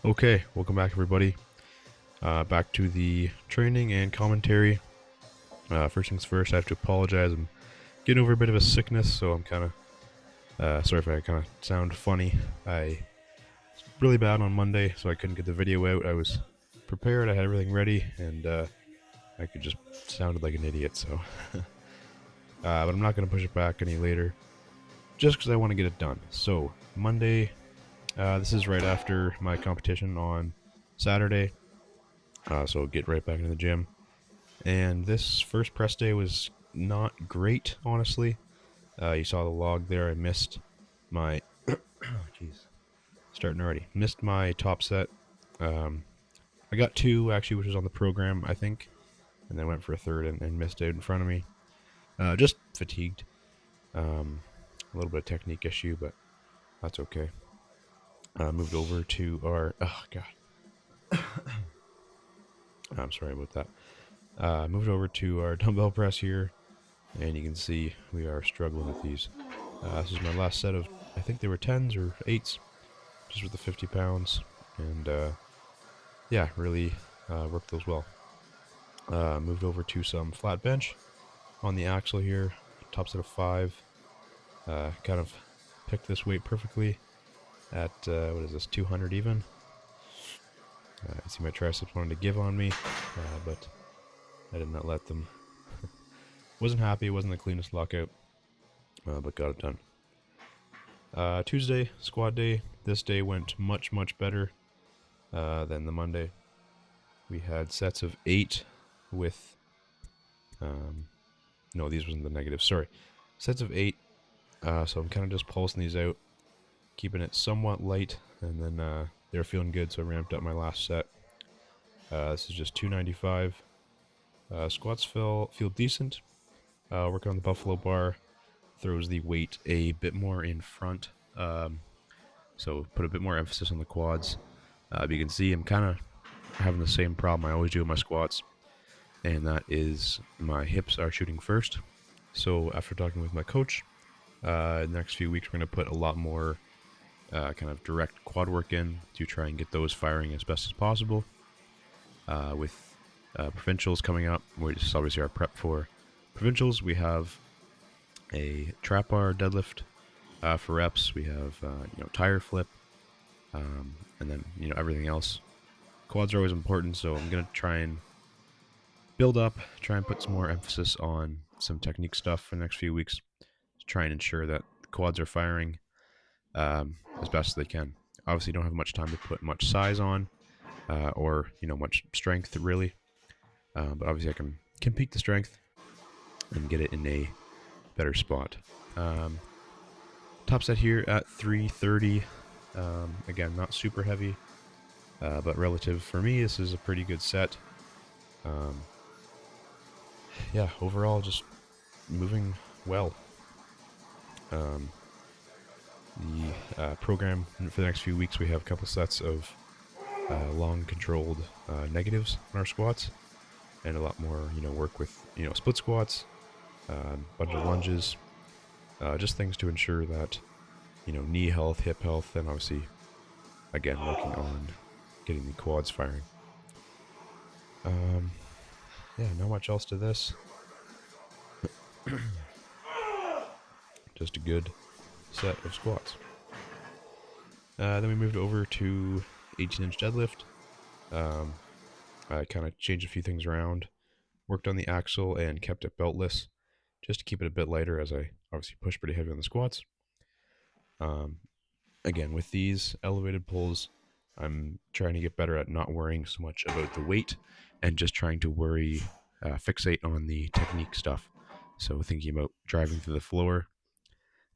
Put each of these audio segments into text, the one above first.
Okay, welcome back, everybody. Back to the training and commentary. First things first, I have to apologize. I'm getting over a bit of a sickness, so I'm kind of sorry if I kind of sound funny. I was really bad on Monday, so I couldn't get the video out. I was prepared, I had everything ready, and I could just sounded like an idiot. So, but I'm not going to push it back any later, just because I want to get it done. So Monday, this is right after my competition on Saturday. So get right back into the gym. And this first press day was not great, honestly. You saw the log there. I missed my. Jeez. Starting already. Missed my top set. Um, I got two, actually, which was on the program, I think. And then went for a third and missed out in front of me. Just fatigued. A little bit of technique issue, but that's okay. Moved over to our. Oh, God. I'm sorry about that. Moved over to our dumbbell press here. And you can see we are struggling with these. This is my last set of, I think they were 10s or 8s, just with the 50 pounds. And yeah, really worked those well. Moved over to some flat bench on the axle here, top set of 5. Kind of picked this weight perfectly at, what is this, 200 even. I see my triceps wanted to give on me, but I did not let them. Wasn't happy, wasn't the cleanest lockout, but got it done. Tuesday, squat day. This day went much, much better than the Monday. We had sets of 8 with... no, these wasn't the negative, sorry. Sets of 8, so I'm kind of just pulsing these out, keeping it somewhat light, and then they were feeling good, so I ramped up my last set. This is just 295. Squats feel decent. Working on the buffalo bar. Throws the weight a bit more in front. So put a bit more emphasis on the quads. You can see I'm kind of having the same problem I always do with my squats, and that is my hips are shooting first. So after talking with my coach, the next few weeks we're going to put a lot more kind of direct quad work in to try and get those firing as best as possible. With provincials coming up, which is obviously our prep for provincials, we have a trap bar deadlift for reps. We have tire flip, and then everything else. Quads are always important, so I'm gonna try and build up, try and put some more emphasis on some technique stuff for the next few weeks to try and ensure that the quads are firing as best as they can. Obviously, don't have much time to put much size on or much strength really, but obviously I can peak the strength and get it in a better spot. Top set here at 330. Again, not super heavy, but relative for me, this is a pretty good set. Yeah, overall, just moving well. The program for the next few weeks, we have a couple sets of long controlled negatives on our squats, and a lot more work with split squats, bunch of lunges, just things to ensure that knee health, hip health, and obviously again working on getting the quads firing. Yeah, not much else to this. Just a good set of squats. Then we moved over to 18-inch deadlift. I kind of changed a few things around, worked on the axle and kept it beltless just to keep it a bit lighter, as I obviously push pretty heavy on the squats. Again, with these elevated pulls, I'm trying to get better at not worrying so much about the weight and just trying to fixate on the technique stuff. So thinking about driving through the floor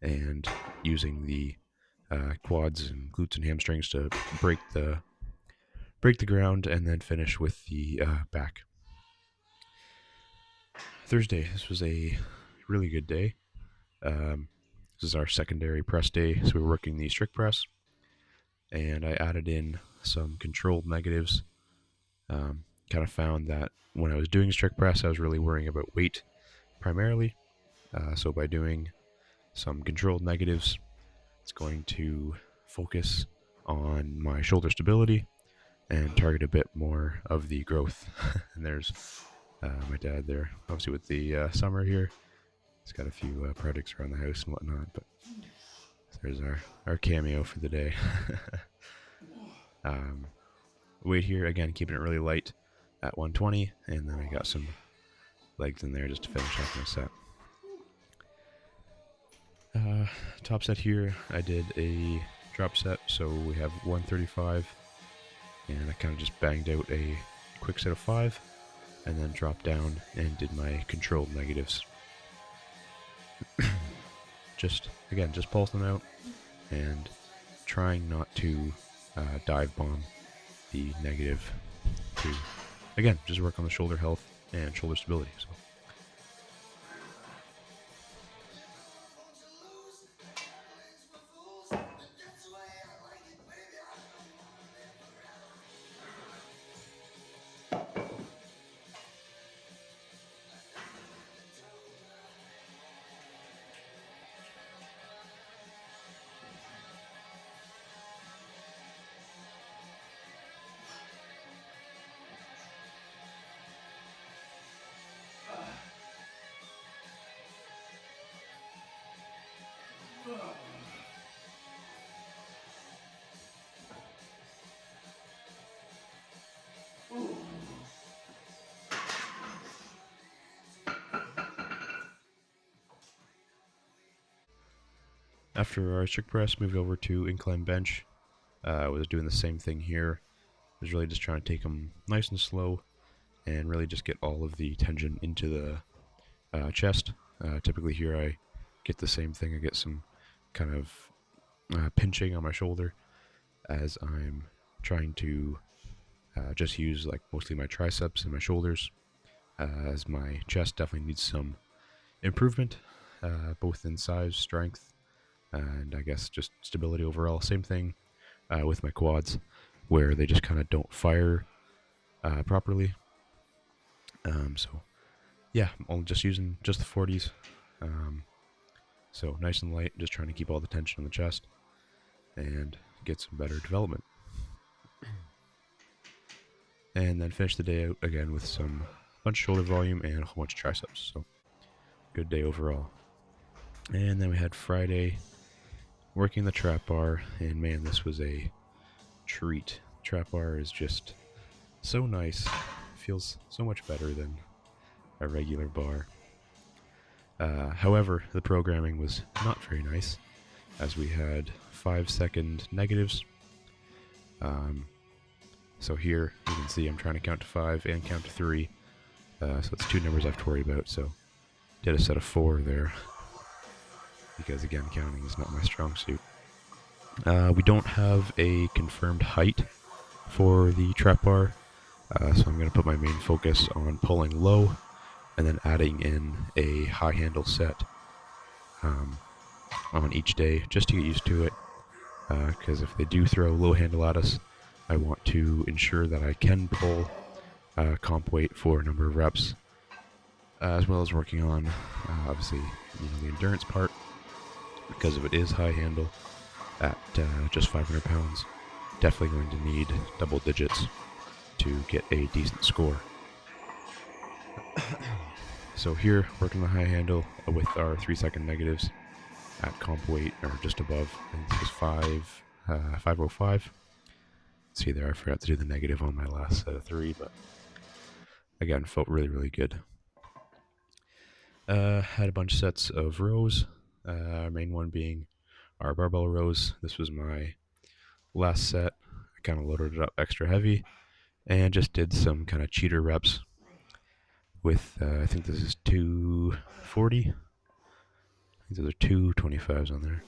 and using the quads and glutes and hamstrings to break the ground, and then finish with the back. Thursday, this was a really good day. This is our secondary press day, so we were working the strict press, and I added in some controlled negatives. Kind of found that when I was doing strict press, I was really worrying about weight primarily. So by doing some controlled negatives, it's going to focus on my shoulder stability and target a bit more of the growth. And there's my dad there, obviously with the summer here. He's got a few projects around the house and whatnot, but there's our cameo for the day. Weight here, again, keeping it really light at 120, and then I got some legs in there just to finish off my set. Top set here, I did a drop set, so we have 135, and I kind of just banged out a quick set of 5, and then dropped down and did my controlled negatives. just pulse them out, and trying not to dive bomb the negative to, again, just work on the shoulder health and shoulder stability. So. After our strict press, moved over to incline bench. Was doing the same thing here. Was really just trying to take them nice and slow, and really just get all of the tension into the chest. Typically here I get the same thing. I get some kind of pinching on my shoulder as I'm trying to just use like mostly my triceps and my shoulders, as my chest definitely needs some improvement, both in size, strength, and I guess just stability overall. Same thing with my quads, where they just kind of don't fire properly. So yeah, I'm just using just the 40s. So nice and light, just trying to keep all the tension on the chest and get some better development. And then finish the day out again with some bunch of shoulder volume and a whole bunch of triceps. So good day overall. And then we had Friday working the trap bar, and man, this was a treat. Trap bar is just so nice. Feels so much better than a regular bar. However, the programming was not very nice, as we had 5-second negatives. So here you can see I'm trying to count to 5 and count to 3. So it's 2 numbers I have to worry about. So did a set of 4 there, because again, counting is not my strong suit. We don't have a confirmed height for the trap bar, so I'm going to put my main focus on pulling low and then adding in a high handle set on each day, just to get used to it, because if they do throw low handle at us, I want to ensure that I can pull comp weight for a number of reps, as well as working on obviously the endurance part, because if it is high handle at just 500 pounds, definitely going to need double digits to get a decent score. So here, working the high handle with our 3-second negatives at comp weight, or just above. I think this was 505. See there, I forgot to do the negative on my last set of 3, but again, felt really, really good. Had a bunch of sets of rows, main one being our barbell rows. This was my last set. I kind of loaded it up extra heavy and just did some kind of cheater reps with, I think this is 240. I think those are 225s on there.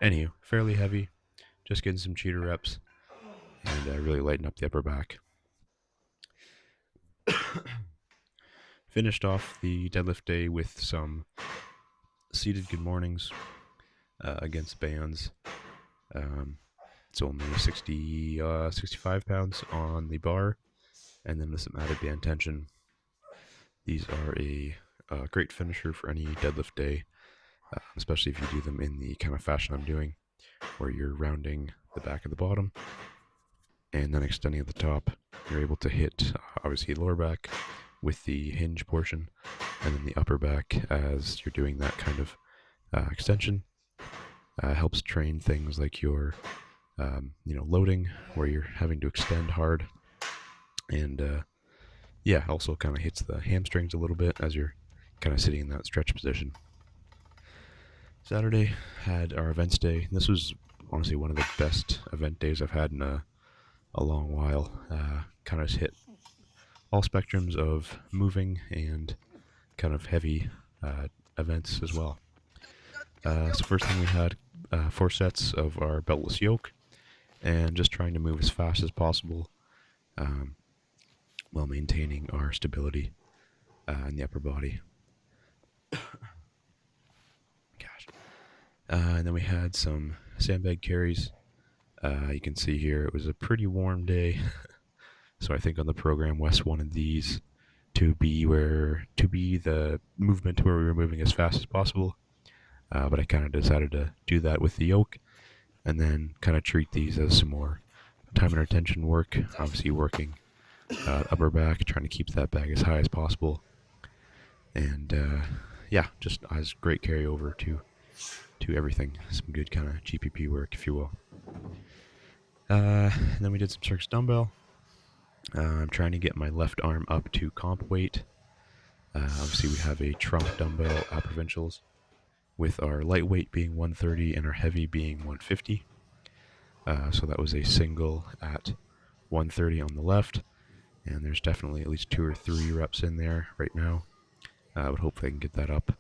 Anywho, fairly heavy, just getting some cheater reps, and really lighten up the upper back. Finished off the deadlift day with some seated good mornings against bands. It's only 65 pounds on the bar, and then with some added band tension. These are a great finisher for any deadlift day, especially if you do them in the kind of fashion I'm doing, where you're rounding the back of the bottom. and then extending at the top, you're able to hit obviously lower back with the hinge portion, and then the upper back as you're doing that kind of extension. Helps train things like your loading, where you're having to extend hard, and also kind of hits the hamstrings a little bit as you're kind of sitting in that stretch position. Saturday had our events day. This was honestly one of the best event days I've had in a long while. Kind of hit all spectrums of moving and kind of heavy events as well. So first thing, we had 4 sets of our beltless yoke, and just trying to move as fast as possible while maintaining our stability in the upper body. Gosh. And then we had some sandbag carries. You can see here it was a pretty warm day, so I think on the program Wes wanted these to be the movement where we were moving as fast as possible. But I kind of decided to do that with the yoke, and then kind of treat these as some more time and retention work. Obviously working upper back, trying to keep that bag as high as possible, and just as great carryover to everything. Some good kind of GPP work, if you will. And then we did some circus dumbbell. I'm trying to get my left arm up to comp weight. Obviously we have a trunk dumbbell at Provincials, with our lightweight being 130 and our heavy being 150. So that was a single at 130 on the left, and there's definitely at least 2 or 3 reps in there right now. But hopefully I can get that up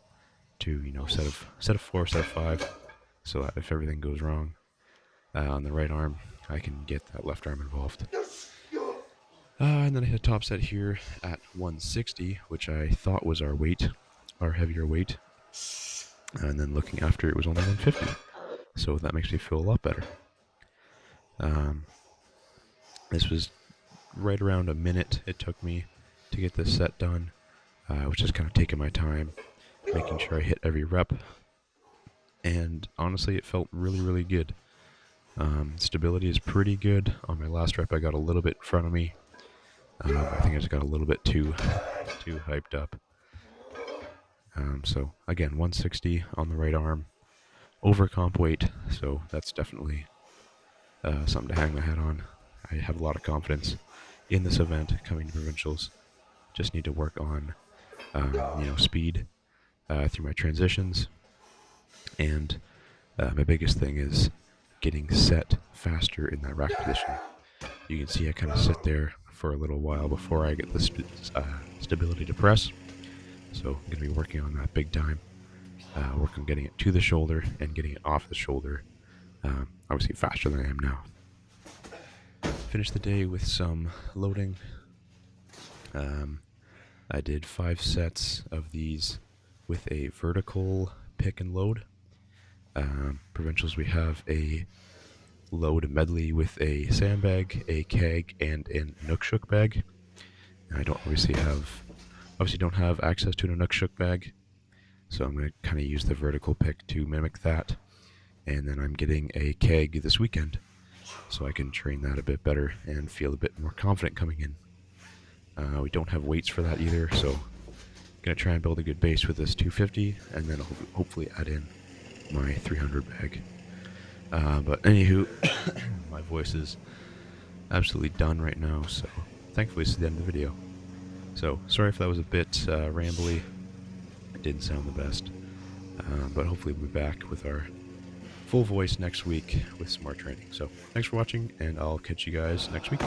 to set of 4, set of 5, so that if everything goes wrong on the right arm, I can get that left arm involved. And then I hit a top set here at 160, which I thought was our heavier weight. And then looking after, it was only 150. So that makes me feel a lot better. This was right around a minute it took me to get this set done. I was just kind of taking my time, making sure I hit every rep. And honestly, it felt really, really good. Stability is pretty good. On my last rep, I got a little bit in front of me. I think I just got a little bit too hyped up. So again, 160 on the right arm, over comp weight, so that's definitely something to hang my hat on. I have a lot of confidence in this event coming to Provincials. Just need to work on speed through my transitions, and my biggest thing is getting set faster in that rack position. You can see I kind of sit there for a little while before I get the stability to press. So I'm going to be working on that big time. Work on getting it to the shoulder and getting it off the shoulder. Obviously faster than I am now. Finished the day with some loading. I did 5 sets of these with a vertical pick and load. Provincials, we have a load medley with a sandbag, a keg, and a Inukshuk bag. I don't obviously don't have access to an Inukshuk bag, so I'm going to kind of use the vertical pick to mimic that. And then I'm getting a keg this weekend, so I can train that a bit better and feel a bit more confident coming in. We don't have weights for that either, so I'm going to try and build a good base with this 250, and then hopefully add in my 300 bag. But anywho, my voice is absolutely done right now, so thankfully this is the end of the video. So sorry if that was a bit rambly. It didn't sound the best, but hopefully we'll be back with our full voice next week with some more training. So thanks for watching, and I'll catch you guys next week.